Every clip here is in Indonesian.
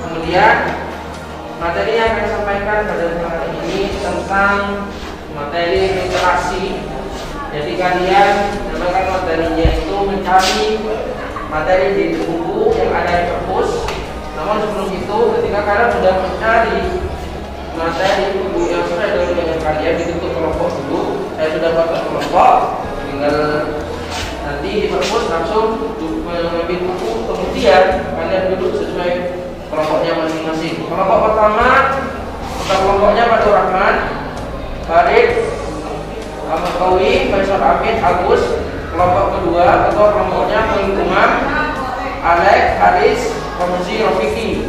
Kemudian materi yang akan disampaikan pada hari ini tentang materi literasi. Jadi kalian mendapatkan materinya itu mencari materi di buku yang ada di perpus. Namun sebelum itu, ketika kalian sudah mencari materi buku yang sesuai dengan kalian, ditutup kelompok dulu. Saya sudah buat kelompok, tinggal nanti di perpus langsung mengambil buku, kemudian kalian duduk sesuai kelompoknya masing-masing. Kelompok pertama, kelompoknya Fatur Rahman, Farid, Ahmad Kawi, Faisal Amin, Agus. Kelompok kedua, ketua kelompoknya Muhammad Umar, Alex, Haris, Komisi Rofiki.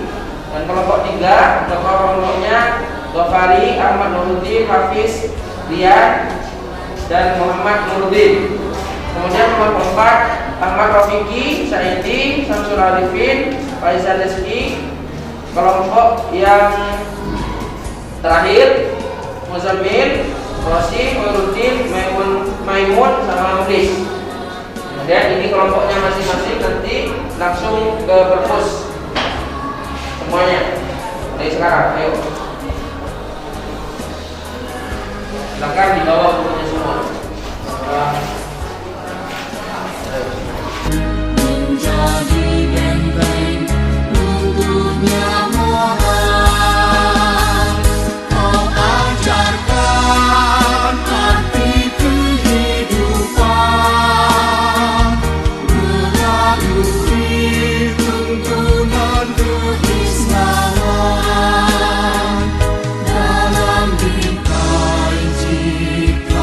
Dan kelompok tiga, ketua kelompoknya Gofari, Ahmad Nuruddin, Hafiz, Rian, dan Muhammad Nuruddin. Kemudian kelompok empat, Ahmad Rofiki, Saidi, Samsul Arifin, Faisal Rizki. Kelompok yang terakhir, Muzammil, Rosi, Muruddin, Maimun, sama Mulis. Kemudian ini kelompoknya masing-masing, nanti langsung ke perpus semuanya dari sekarang. Ayo, silakan dibawa bukunya semua. Menjadi benteng untuknya moral, kau ajarkan arti kehidupan melalui tuntunan keislaman dalam bingkai cipta.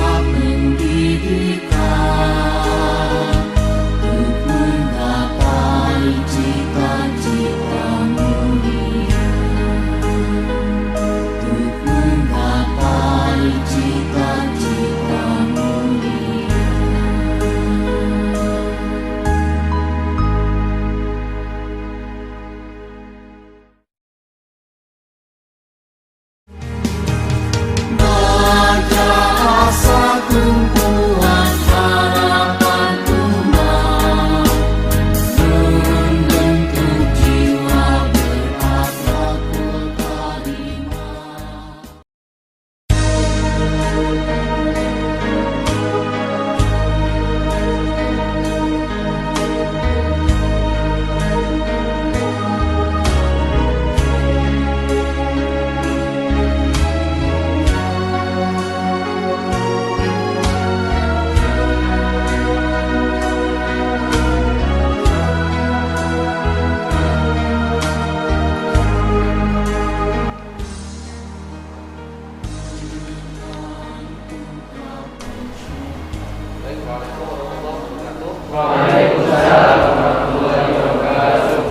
Assalamualaikum warahmatullahi wabarakatuh. Waalaikumsalam warahmatullahi wabarakatuh.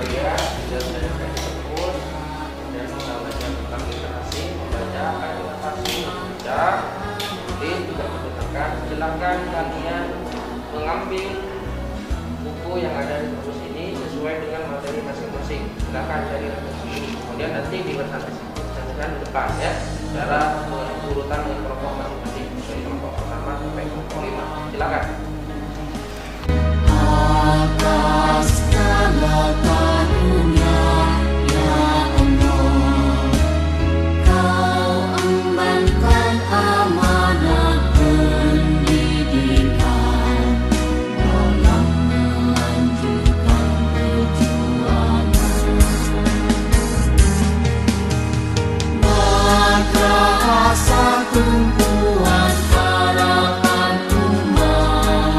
Kalian sudah belajar tersebut dan belajar tentang literasi, membaca, adaptasi, membaca. Jadi juga membutuhkan. Silakan kalian mengambil buku yang ada di perpus ini sesuai dengan materi masing-masing. Silakan cari referensi. Kemudian nanti dipresentasikan di depan ya, secara urutan dengan kelompok masing-masing dari kelompok pertama sampai kelompok 5. Silakan. atas segala karunia ya Allah, Kau embankan amanah pendidikan dalam melanjutkan perjuangan. Madrasah tumpuan harapan umat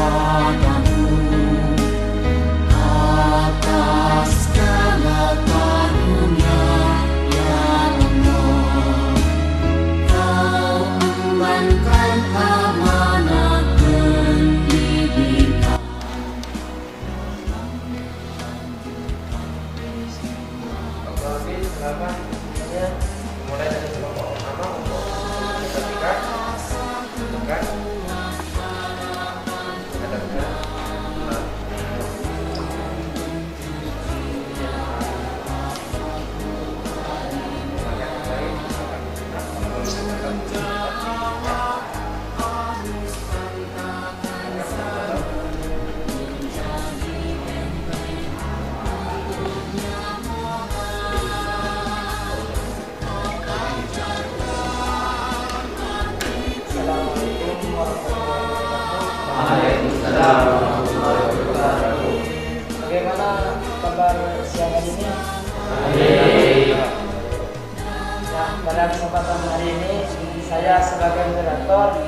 padamu atas segala karunia ya Allah. Kau embankan amanah pendidikan. Oke, silakan. Ya, mulai dari kelompok pertama untuk sertifikat, bukan? Waalaikumsalam warahmatullahi wabarakatuh. Bagaimana kabar siang hari ini? Baik. Nah, pada kesempatan hari ini saya sebagai moderator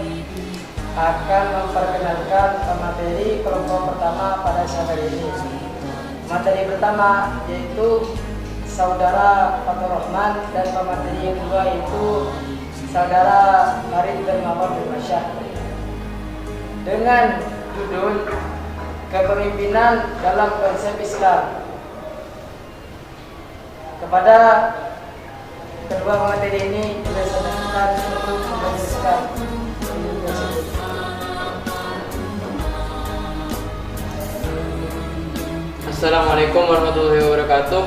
akan memperkenalkan materi kelompok pertama pada siang hari ini. Materi pertama yaitu Saudara Fatur Rahman dan pemateri yang kedua yaitu Saudara Arif Darmawan Firmansyah dengan judul Kepemimpinan dalam Konsep Islam. Kepada kedua materi ini kita sampaikan untuk menjelaskan ilmu tersebut. Assalamualaikum warahmatullahi wabarakatuh.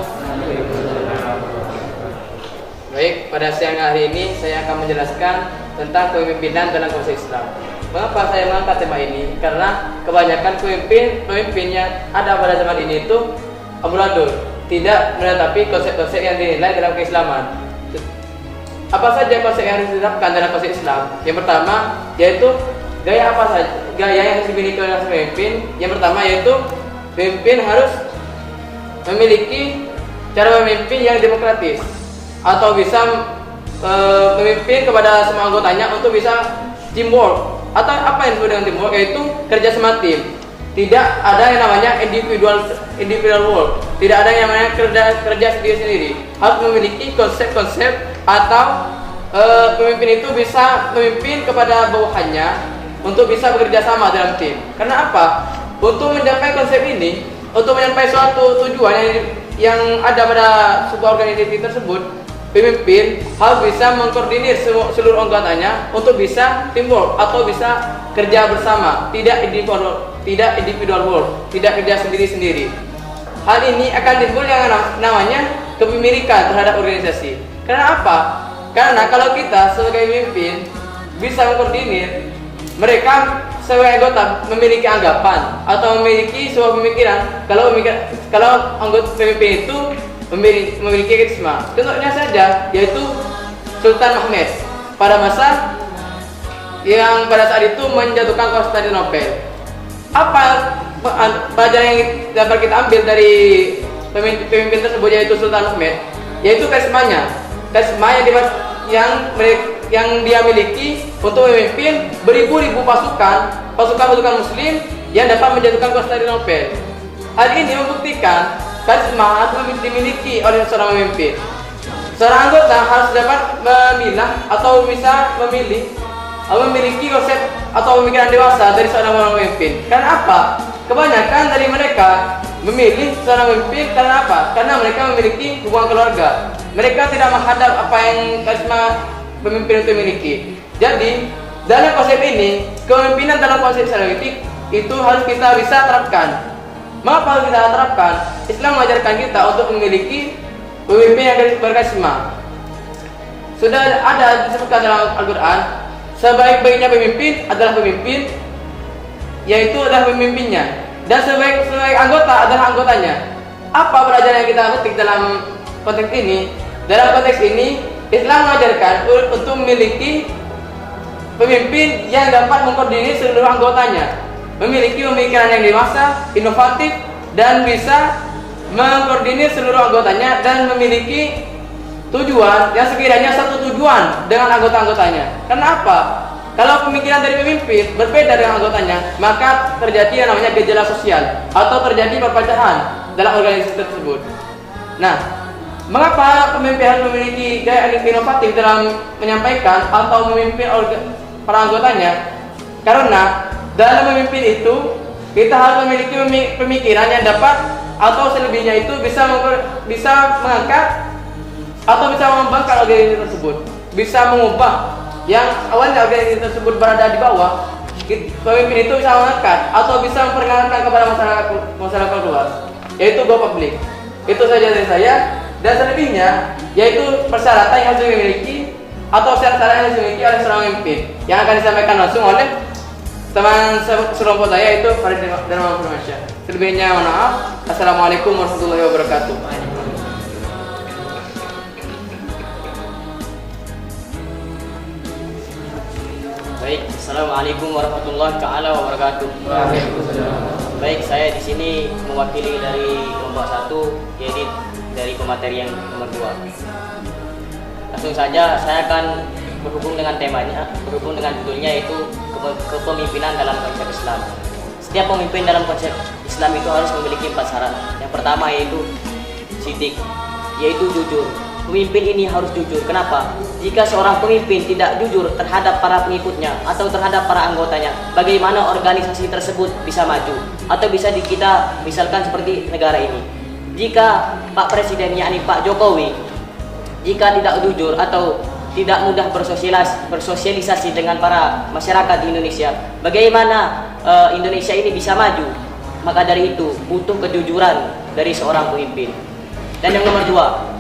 Baik, pada siang hari ini saya akan menjelaskan tentang kepemimpinan dalam konsep Islam. Mengapa saya mengangkat tema ini? Karena kebanyakan pemimpin yang ada pada zaman ini itu amburadul, tidak menetapi konsep-konsep yang dinilai dalam keislaman. Apa saja konsep yang harus diterapkan dalam konsep Islam? Yang pertama yaitu gaya apa saja? Gaya yang harus dimiliki oleh pemimpin. Yang pertama yaitu pemimpin harus memiliki cara memimpin yang demokratis atau bisa memimpin kepada semua anggotanya untuk bisa teamwork. Atau apa yang disebut dengan teamwork yaitu kerja sama tim. Tidak ada yang namanya individual work. Tidak ada yang namanya kerja sendiri-sendiri. Harus memiliki konsep-konsep atau pemimpin itu bisa memimpin kepada bawahannya untuk bisa bekerja sama dalam tim. Karena apa? Untuk mencapai konsep ini, untuk mencapai suatu tujuan yang ada pada sebuah organisasi tersebut, pemimpin harus bisa mengkoordinir seluruh anggotanya untuk bisa teamwork atau bisa kerja bersama, tidak individual work, tidak kerja sendiri-sendiri. Hal ini akan timbul yang namanya kepemilikan terhadap organisasi. Karena apa? Karena kalau kita sebagai pemimpin bisa mengkoordinir, mereka sebagai anggota memiliki anggapan atau memiliki sebuah pemikiran. Kalau anggota pemimpin itu memiliki karisma. Contohnya saja yaitu Sultan Mahmud pada masa yang pada saat itu menjatuhkan Konstantinopel. Apa pelajaran yang dapat kita ambil dari pemimpin tersebut yaitu Sultan Mahmud? Yaitu karismanya, yang dia miliki untuk memimpin beribu-ribu pasukan Muslim yang dapat menjatuhkan Konstantinopel. Hal ini membuktikan karisma harus dimiliki oleh seorang pemimpin. Seorang anggota harus dapat memilah atau bisa memiliki konsep atau pemikiran dewasa dari seorang pemimpin. Karena apa? Kebanyakan dari mereka memilih seorang pemimpin karena apa? Karena mereka memiliki hubungan keluarga. Mereka tidak menghadap apa yang karisma pemimpin itu miliki. Jadi dalam konsep ini, kepemimpinan dalam konsep Islamic itu harus kita bisa terapkan. Mengapa harus kita terapkan? Islam mengajarkan kita untuk memiliki pemimpin yang berkarisma. Sudah ada disebutkan dalam Al-Quran, sebaik-baiknya pemimpin adalah pemimpin, yaitu adalah pemimpinnya, dan sebaik anggota adalah anggotanya. Apa pelajaran yang kita petik dalam konteks ini? Dalam konteks ini, Islam mengajarkan untuk memiliki pemimpin yang dapat mengkoordinir seluruh anggotanya, memiliki pemikiran yang dewasa, inovatif, dan bisa mengkoordinir seluruh anggotanya dan memiliki tujuan yang sekiranya satu tujuan dengan anggota-anggotanya. Kenapa? Kalau pemikiran dari pemimpin berbeda dengan anggotanya, maka terjadi yang namanya gejala sosial atau terjadi perpecahan dalam organisasi tersebut. Nah, mengapa pemimpin harus memiliki gaya inovatif dalam menyampaikan atau memimpin para anggotanya? Karena dalam memimpin itu kita harus memiliki pemikiran yang dapat atau selebihnya itu bisa mengangkat atau bisa mengembangkan organisasi tersebut, bisa mengubah yang awalnya organisasi tersebut berada di bawah. Pemimpin itu bisa mengangkat atau bisa memperkenalkan kepada masyarakat luas, yaitu go public. Itu saja dari saya. Dan selebihnya yaitu persyaratan yang harus dimiliki atau syarat-syarat yang harus dimiliki oleh seorang pemimpin yang akan disampaikan langsung oleh teman sekelompok saya, yaitu Farid dan Muhammad Firmansyah. Selebihnya mohon maaf. Assalamualaikum warahmatullahi wabarakatuh. Baik, assalamualaikum warahmatullahi taala wabarakatuh. Baik, saya di sini mewakili dari kelompok 1, yaitu dari pemateri yang nomor 2. Langsung saja saya akan berhubung dengan temanya, berhubung dengan judulnya, yaitu kepemimpinan dalam konsep Islam. Setiap pemimpin dalam konsep Islam itu harus memiliki 4 syarat. Yang pertama yaitu sidik, yaitu jujur. Pemimpin ini harus jujur. Kenapa? Jika seorang pemimpin tidak jujur terhadap para pengikutnya atau terhadap para anggotanya, bagaimana organisasi tersebut bisa maju? Atau bisa kita misalkan seperti negara ini. Jika Pak Presiden, yakni Pak Jokowi, jika tidak jujur atau tidak mudah bersosialisasi dengan para masyarakat di Indonesia, bagaimana Indonesia ini bisa maju? Maka dari itu butuh kejujuran dari seorang pemimpin. Dan yang nomor 2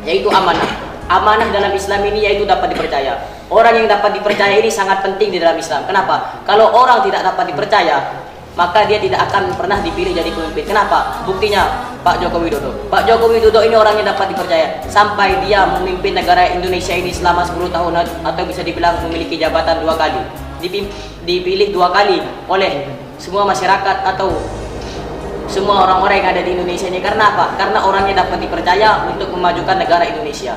yaitu amanah. Amanah dalam Islam ini yaitu dapat dipercaya. Orang yang dapat dipercaya ini sangat penting di dalam Islam. Kenapa? Kalau orang tidak dapat dipercaya, maka dia tidak akan pernah dipilih jadi pemimpin. Kenapa? Buktinya Pak Joko Widodo. Pak Joko Widodo ini orang yang dapat dipercaya sampai dia memimpin negara Indonesia ini selama 10 tahun atau bisa dibilang memiliki jabatan 2 kali. Dipilih 2 kali oleh semua masyarakat atau semua orang-orang yang ada di Indonesia ini. Karena apa? Karena orangnya dapat dipercaya untuk memajukan negara Indonesia.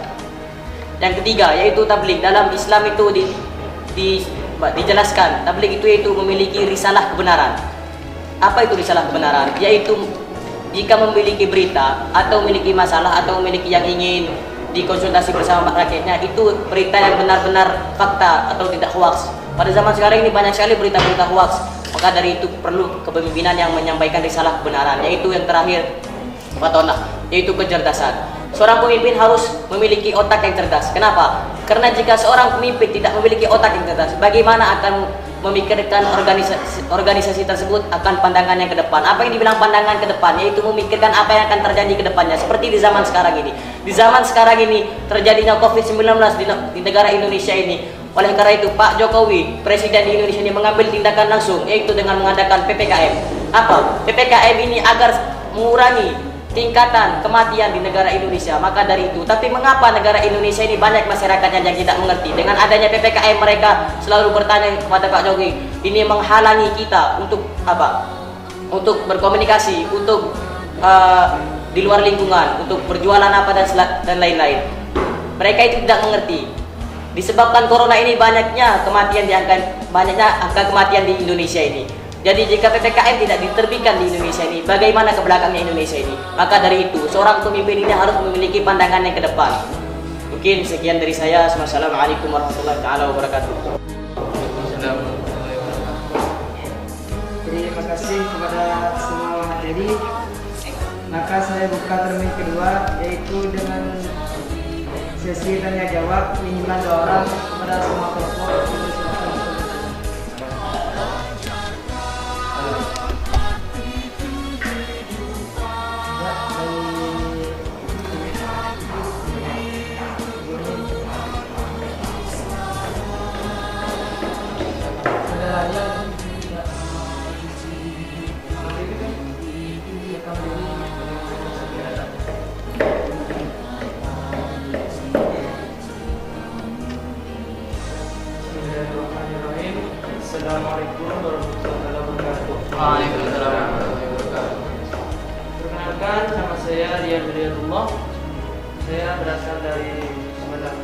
Yang ketiga yaitu tabligh. Dalam Islam itu dijelaskan tabligh itu yaitu memiliki risalah kebenaran. Apa itu risalah kebenaran? Yaitu jika memiliki berita atau memiliki masalah atau memiliki yang ingin dikonsultasi bersama rakyatnya, itu berita yang benar-benar fakta atau tidak hoax. Pada zaman sekarang ini banyak sekali berita-berita hoax. Maka dari itu perlu kepemimpinan yang menyampaikan risalah kebenaran. Yaitu yang terakhir, yaitu kecerdasan. Seorang pemimpin harus memiliki otak yang cerdas. Kenapa? Karena jika seorang pemimpin tidak memiliki otak yang cerdas, bagaimana akan memikirkan organisasi tersebut akan pandangannya ke depan. Apa yang dibilang pandangan ke depan? Yaitu memikirkan apa yang akan terjadi ke depannya. Seperti di zaman sekarang ini. Di zaman sekarang ini terjadinya COVID-19 di negara Indonesia ini. Oleh karena itu Pak Jokowi, Presiden di Indonesia ini mengambil tindakan langsung, yaitu dengan mengadakan PPKM. Apa? PPKM ini agar mengurangi tingkatan kematian di negara Indonesia. Maka dari itu, tapi mengapa negara Indonesia ini banyak masyarakatnya yang tidak mengerti? Dengan adanya PPKM mereka selalu bertanya kepada Pak Jokowi, ini menghalangi kita untuk apa? Untuk berkomunikasi, untuk di luar lingkungan, untuk berjualan apa dan lain-lain. Mereka itu tidak mengerti. Disebabkan corona ini banyaknya angka kematian di Indonesia ini. Jadi jika PPKM tidak diterbitkan di Indonesia ini, bagaimana ke belakangnya Indonesia ini? Maka dari itu, seorang pemimpin ini harus memiliki pandangan yang ke depan. Mungkin sekian dari saya. Wassalamualaikum warahmatullahi wabarakatuh. Terima kasih kepada semua materi. Maka saya buka termin kedua, yaitu dengan sesi tanya jawab minimal 2 orang kepada semua kelompok. Assalamualaikum warahmatullahi wabarakatuh. Waalaikumsalam warahmatullahi wabarakatuh. Perkenalkan, nama saya Rian Hidayatullah. Saya berasal dari Sumedang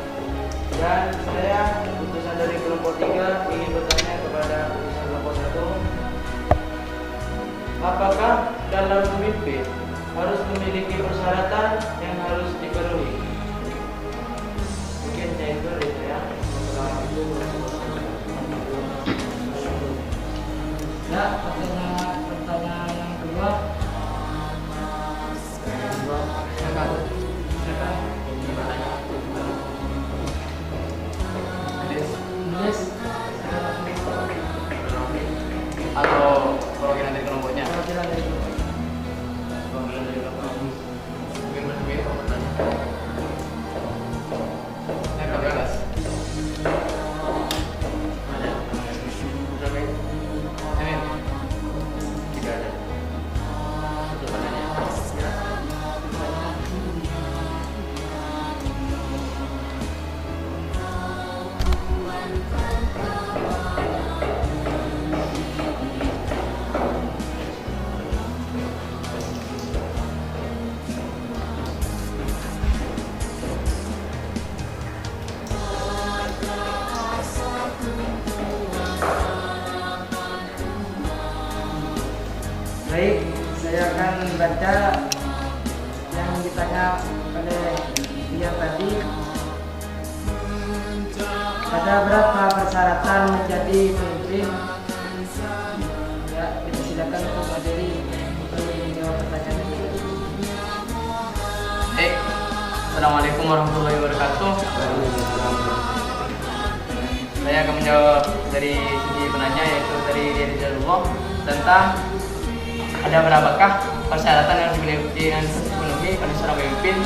dan saya utusan dari kelompok 3 ingin bertanya kepada kelompok 1. Apakah dalam pemimpin harus memiliki persyaratan yang harus dipenuhi? Mungkin itu ya. Ya, pertanyaan yang kedua. Yes. Atau perwakilan dari kelompoknya? Perwakilan dari kelompok. Perwakilan dari kelompok. Mungkin berbeda pertanyaan. Yang ke-11. Ada? Berapa ini? Amin. Tidak ada. Satu pertanyaan. Baik, saya akan baca yang ditanya oleh dia tadi. Ada berapa persyaratan menjadi pemimpin? Ya, kita silakan untuk materi untuk menjawab pertanyaan ini. Assalamualaikum warahmatullahi wabarakatuh. Saya akan menjawab dari segi penanya, yaitu dari Rizalullah, tentang ada berapakah persyaratan yang dipenuhi oleh seorang pemimpin.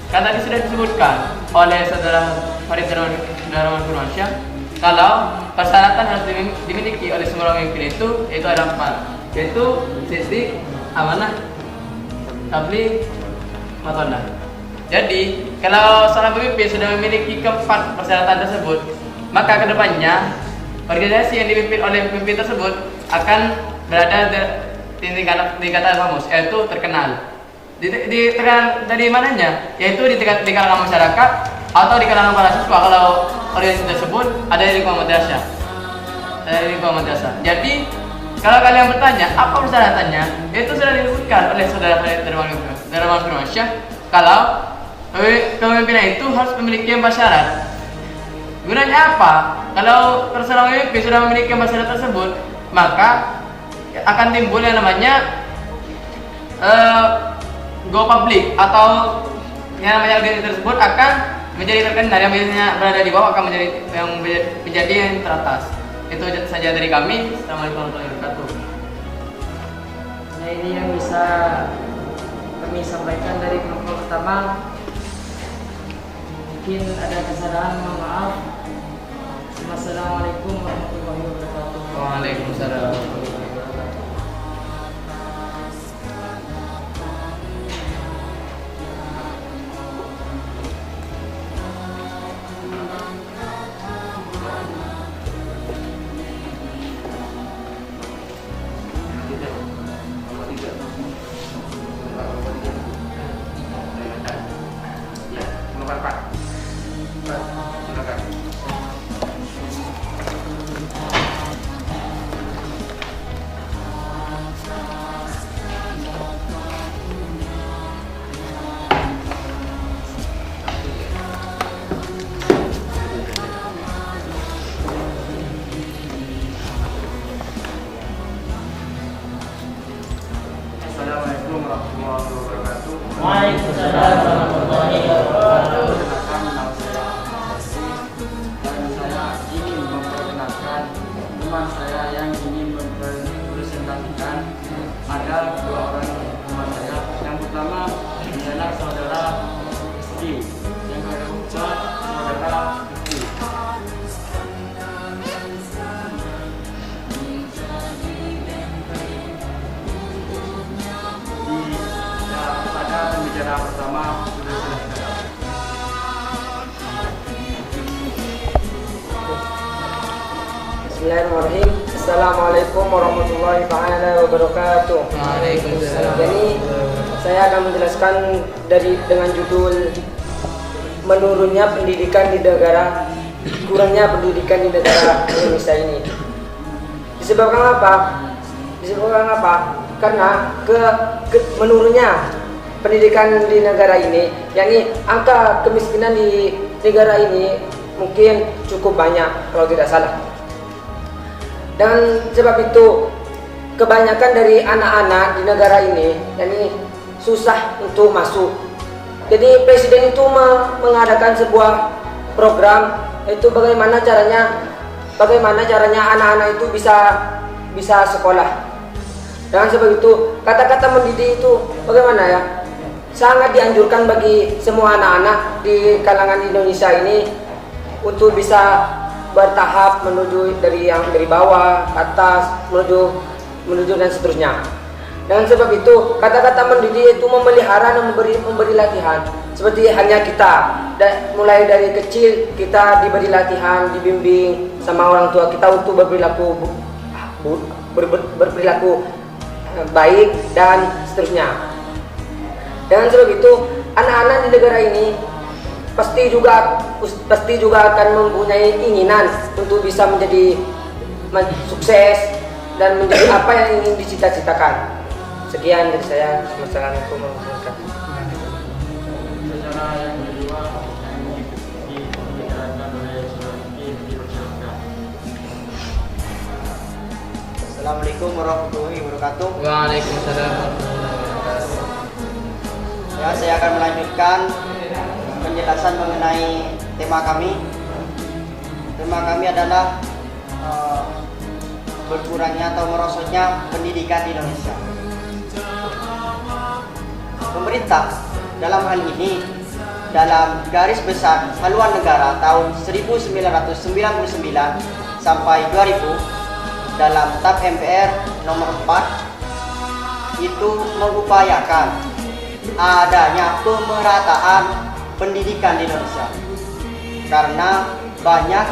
Kan tadi sudah disebutkan oleh saudara Farid Darman Firmansyah, kalau persyaratan harus dimiliki oleh seorang pemimpin itu ada 4, yaitu sisi, amanah, tabligh, matonah. Jadi kalau seorang pemimpin sudah memiliki keempat persyaratan tersebut, maka kedepannya organisasi yang dipimpin oleh pemimpin tersebut akan berada di tingkatan kamus, yaitu terkenal. Terkenal dari mananya? Yaitu di kalangan masyarakat atau di kalangan para siswa kalau organisasi tersebut ada di lingkungan madrasah. Jadi kalau kalian bertanya apa persyaratannya, itu sudah disebutkan oleh saudara Darman Firmansyah, kalau kepemimpinan itu harus memiliki 4 syarat. Gunanya apa? Kalau seorang pemimpin sudah memiliki 4 syarat tersebut, maka akan timbul yang namanya go public, atau yang namanya organisasi tersebut akan menjadi terkenal. Yang biasanya berada di bawah akan menjadi yang teratas. Itu saja dari kami. Assalamualaikum warahmatullahi wabarakatuh. Nah, ini yang bisa kami sampaikan dari kelompok pertama. Mungkin ada kesalahan, mohon maaf. Wassalamualaikum warahmatullahi wabarakatuh. Waalaikumsalam. Assalamualaikum warahmatullahi wabarakatuh. Waalaikumsalam warahmatullahi wabarakatuh. Perkenalkan, nama saya dan saya ingin memperkenalkan teman saya yang ingin mempresentasikan. Ada 2 orang teman saya. Yang pertama adalah saudara Rizky, yang kedua saudara Rizky. Pada pembicara pertama sudah selesai. Bismillahirrahmanirrahim. Assalamualaikum warahmatullahi wabarakatuh. Waalaikumsalam. Jadi saya akan menjelaskan dengan judul menurunnya pendidikan di negara kurangnya pendidikan di negara Indonesia ini. Disebabkan apa? Karena menurunnya pendidikan di negara ini, yakni angka kemiskinan di negara ini mungkin cukup banyak kalau tidak salah. Dan sebab itu kebanyakan dari anak-anak di negara ini yakni susah untuk masuk. Jadi presiden itu mengadakan sebuah program, yaitu bagaimana caranya anak-anak itu bisa sekolah. Dengan sebab itu kata-kata mendidik itu bagaimana ya? Sangat dianjurkan bagi semua anak-anak di kalangan Indonesia ini untuk bisa bertahap menuju dari bawah ke atas menuju dan seterusnya. Dengan sebab itu kata-kata mendidik itu memelihara dan memberi latihan. Seperti halnya kita, mulai dari kecil kita diberi latihan, dibimbing sama orang tua kita untuk berperilaku baik dan seterusnya. Dengan sebab itu anak-anak di negara ini pasti juga akan mempunyai keinginan untuk bisa menjadi sukses dan menjadi apa yang ingin dicita-citakan. Sekian dari saya. Wassalamualaikum warahmatullahi wabarakatuh. Secara yang kedua yang dibicarakan oleh Saudara Pemimpin dipersilakan. Assalamualaikum warahmatullahi wabarakatuh. Waalaikumsalam warahmatullahi wabarakatuh. Ya, saya akan melanjutkan penjelasan mengenai tema kami. Tema kami adalah berkurangnya atau merosotnya pendidikan di Indonesia. Pemerintah dalam hal ini dalam garis besar haluan negara tahun 1999 sampai 2000 dalam TAP MPR nomor 4 itu mengupayakan adanya pemerataan pendidikan di Indonesia, karena banyak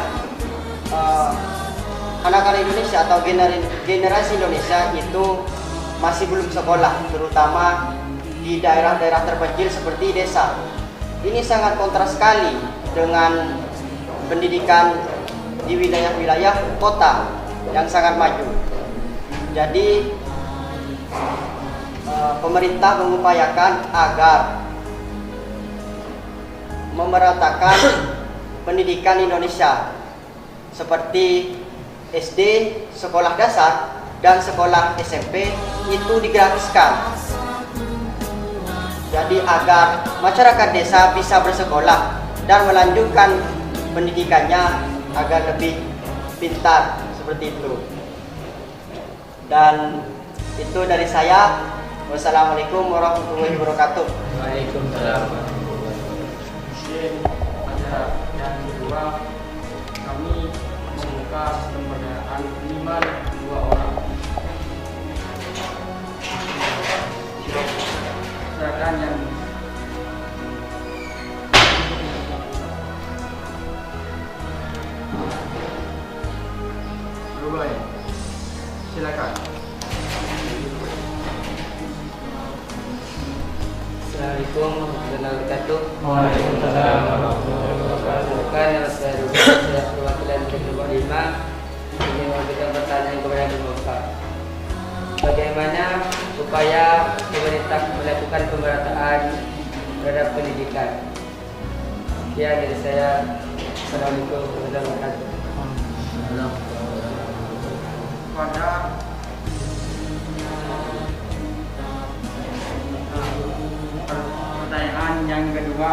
anak-anak Indonesia atau generasi Indonesia itu masih belum sekolah, terutama di daerah-daerah terpencil seperti desa. Ini sangat kontras sekali dengan pendidikan di wilayah-wilayah kota yang sangat maju. Jadi pemerintah mengupayakan agar memeratakan pendidikan Indonesia seperti SD, sekolah dasar, dan sekolah SMP itu digratiskan. Jadi agar masyarakat desa bisa bersekolah dan melanjutkan pendidikannya agar lebih pintar, seperti itu. Dan itu dari saya. Wassalamualaikum warahmatullahi wabarakatuh. Waalaikumsalam. Mungkin pada yang kedua kami membuka pemberdayaan minimal 2 orang. Silakan yang Rubai, silakan. Assalamualaikum warahmatullahi wabarakatuh. Waalaikumsalam warahmatullahi wabarakatuh. Nama saya Ruben, saya perwakilan kelompok 5 ingin memberikan pertanyaan kepada Bapak. Bagaimana upaya pemerintah melakukan pemerataan terhadap pendidikan? Sekian dari saya. Assalamualaikum warahmatullahi wabarakatuh. Pada pertanyaan yang kedua,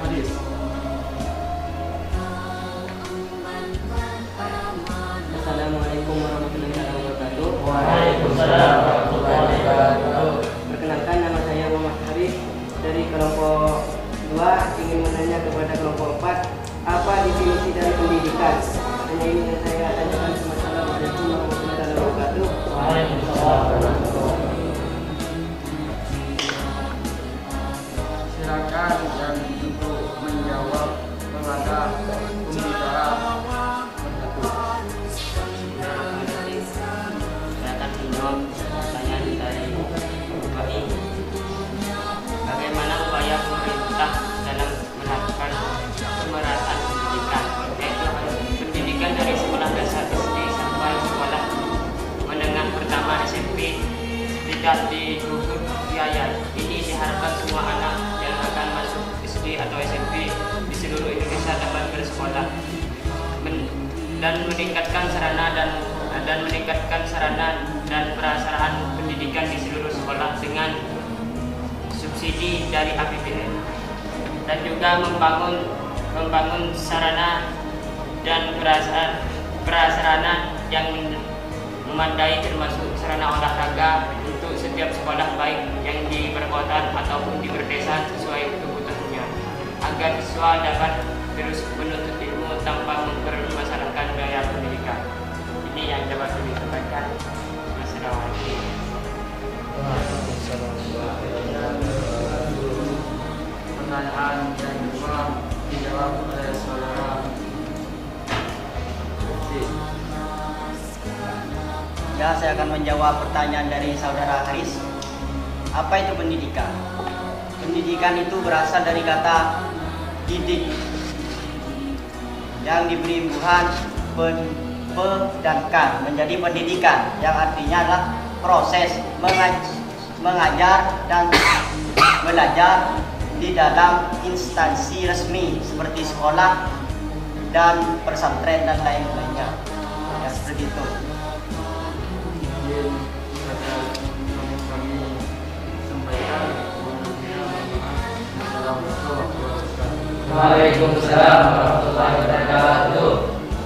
hadis. Assalamualaikum warahmatullahi wabarakatuh. Waalaikumsalam warahmatullahi wabarakatuh. Perkenalkan, nama saya Muhammad Haris dari kelompok 2, ingin menanya kepada kelompok 4, apa definisi dari pendidikan? Hanya ini yang saya tanyakan. Assalamualaikum warahmatullahi wabarakatuh. Waalaikumsalam warahmatullahi Silakan dan untuk menjawab kepada pembicara Saya akan menjawab pertanyaan dari kami. meningkatkan sarana dan prasarana pendidikan di seluruh sekolah dengan subsidi dari APBN, dan juga membangun sarana dan prasarana yang memadai termasuk sarana olahraga untuk setiap sekolah baik yang di perkotaan ataupun di perdesaan sesuai kebutuhannya, agar siswa dapat terus menuntut ilmu tanpa mempermasalahkan biaya pendidikan. Ini yang dapat kami sampaikan. Wassalamualaikum. Pertanyaan yang kedua dijawab oleh saudara Ya, saya akan menjawab pertanyaan dari saudara Haris. Apa itu pendidikan? Pendidikan itu berasal dari kata didik, yang diberi Tuhan dan kan menjadi pendidikan, yang artinya adalah proses mengajar dan belajar di dalam instansi resmi seperti sekolah dan pesantren dan lain-lainnya. Ya, seperti itu. kami sampaikan Waalaikumsalam warahmatullahi wabarakatuh.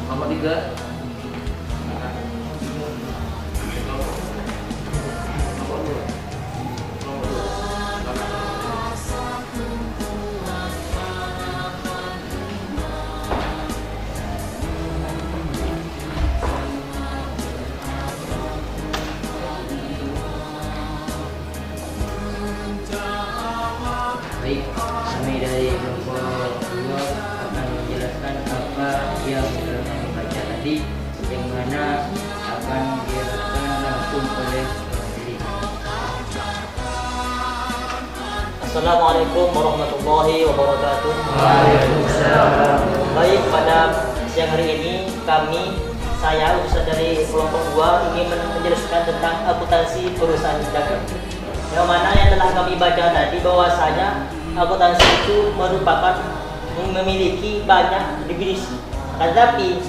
Nomor 3. Baik, kami dari kelompok 2 akan menjelaskan apa yang telah kami baca tadi, yang mana akan dijelaskan langsung oleh pemateri. Assalamualaikum warahmatullahi wabarakatuh. Waalaikumsalam. Baik, pada siang hari ini saya utusan dari kelompok 2 ingin menjelaskan tentang akuntansi perusahaan dagang. Yang mana yang telah kami baca tadi bahwasanya akuntansi itu merupakan memiliki banyak definisi. Tetapi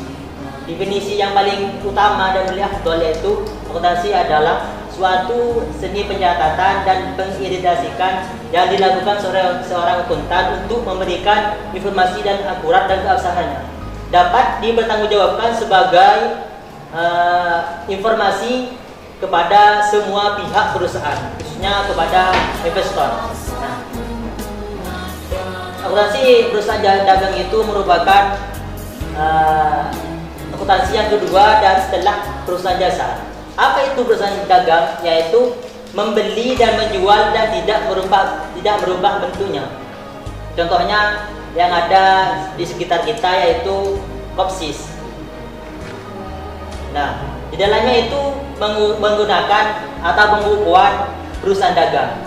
definisi yang paling utama dan paling afdal yaitu akuntansi adalah suatu seni pencatatan dan pengidentifikasian yang dilakukan seorang akuntan untuk memberikan informasi dan akurat dan keabsahannya dapat dipertanggungjawabkan sebagai informasi kepada semua pihak perusahaan, khususnya kepada investor. Nah, akuntansi perusahaan dagang itu merupakan akuntansi yang kedua dan setelah perusahaan jasa. Apa itu perusahaan dagang? Yaitu membeli dan menjual dan tidak merubah bentuknya. Contohnya yang ada di sekitar kita yaitu Kopsis. Nah, di dalamnya itu menggunakan atau pengukuhan perusahaan dagang.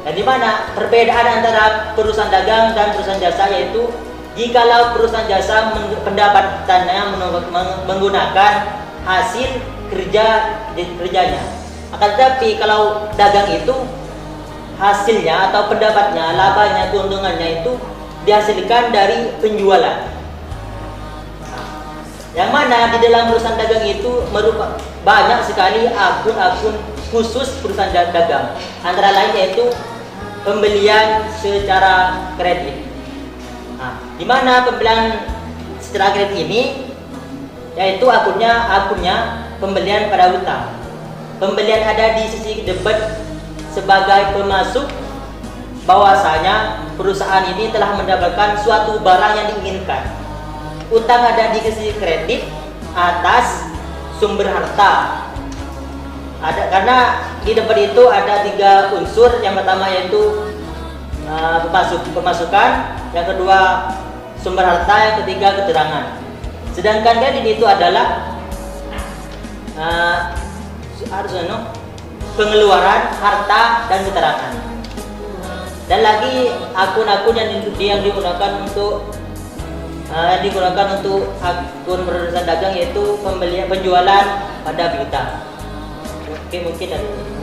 Dan di mana perbedaan antara perusahaan dagang dan perusahaan jasa yaitu jikalau perusahaan jasa pendapatannya menggunakan hasil kerjanya. Akan tetapi kalau dagang itu hasilnya atau pendapatnya, labanya, keuntungannya itu dihasilkan dari penjualan. Yang mana di dalam perusahaan dagang itu merupakan banyak sekali akun-akun khusus perusahaan dagang. Antara lain yaitu pembelian secara kredit. Nah, di mana pembelian secara kredit ini yaitu akunnya pembelian pada hutang. Pembelian ada di sisi debit sebagai pemasuk bahwasanya perusahaan ini telah mendapatkan suatu barang yang diinginkan. Utang ada di sisi kredit atas sumber harta. Karena di debit itu ada 3 unsur. Yang pertama yaitu pemasukan, yang kedua sumber harta, yang ketiga keterangan. Sedangkan kredit itu adalah pengeluaran harta dan keterangan. Dan lagi akun-akun yang digunakan untuk akun perusahaan dagang yaitu penjualan pada berita. Oke, mungkin dari ini.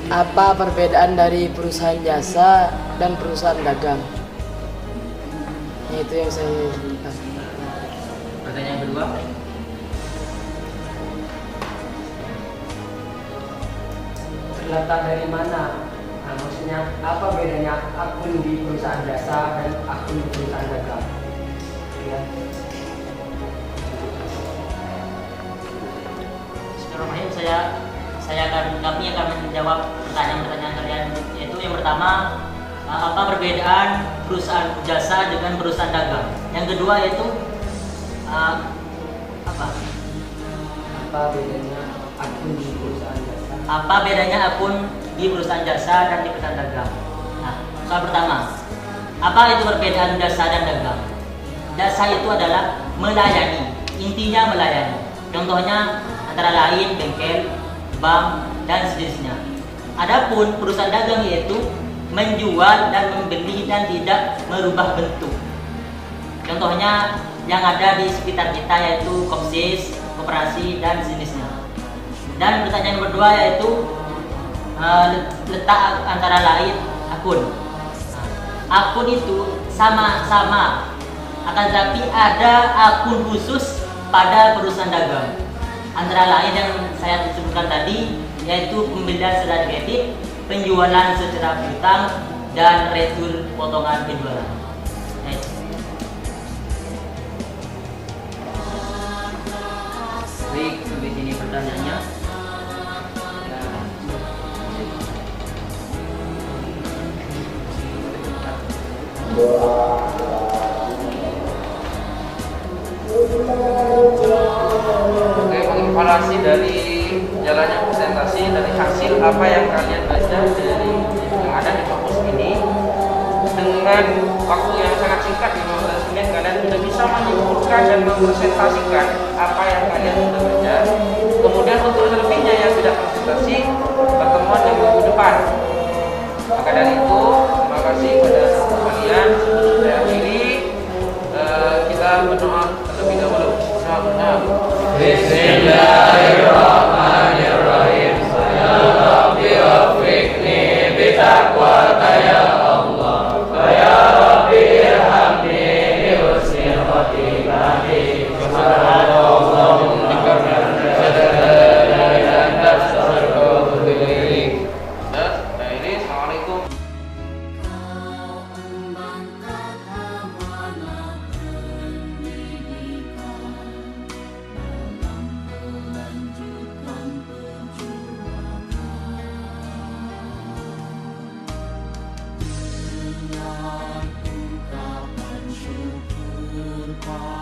Apa perbedaan dari perusahaan jasa dan perusahaan dagang? Itu yang saya inginkan. Pertanyaan kedua. Terletak dari mana? Nah, maksudnya apa bedanya akun di perusahaan jasa dan akun di perusahaan dagang? Ya. Bismillahirrahmanirrahim. Kami akan menjawab pertanyaan-pertanyaan kalian, yaitu yang pertama, apa perbedaan perusahaan jasa dengan perusahaan dagang? Yang kedua yaitu apa bedanya akun di perusahaan jasa? Apa bedanya akun di perusahaan jasa dan di perusahaan dagang? Nah, soal pertama, apa itu perbedaan jasa dan dagang? Jasa itu adalah melayani, intinya melayani. Contohnya antara lain bengkel, bank, dan sejenisnya. Adapun perusahaan dagang yaitu menjual dan membeli dan tidak merubah bentuk. Contohnya yang ada di sekitar kita yaitu kopsis, koperasi, dan sejenisnya. Dan pertanyaan kedua yaitu letak antara lain akun. Akun itu sama-sama, akan tetapi ada akun khusus pada perusahaan dagang. Antara lain yang saya sebutkan tadi yaitu pembelian secara kredit, penjualan secara piutang, dan retur potongan penjualan. Baik, sampai sini pertanyaannya. Oke, mengevaluasi dari jalannya presentasi, dari hasil apa yang kalian baca dari yang ada di kampus ini, dengan waktu yang sangat singkat di 15 menit kalian sudah bisa menyimpulkan dan mempresentasikan apa yang kalian sudah baca. Kemudian untuk selebihnya yang tidak presentasi, pertemuan yang minggu depan. Maka dari itu, terima kasih kepada kalian. Sebelum saya akhiri, kita berdoa terlebih dahulu. Bismillahirrahmanirrahim. Ya Rabbi wafiqni bitaqwaka ya Allah. Ya Rabbi irhamni bi husnil khotimati. Subhanallahumma Assalamualaikum. Kau embangkan amanah pendidikan dalam melanjutkan perjuangan dengan ungkapan syukur.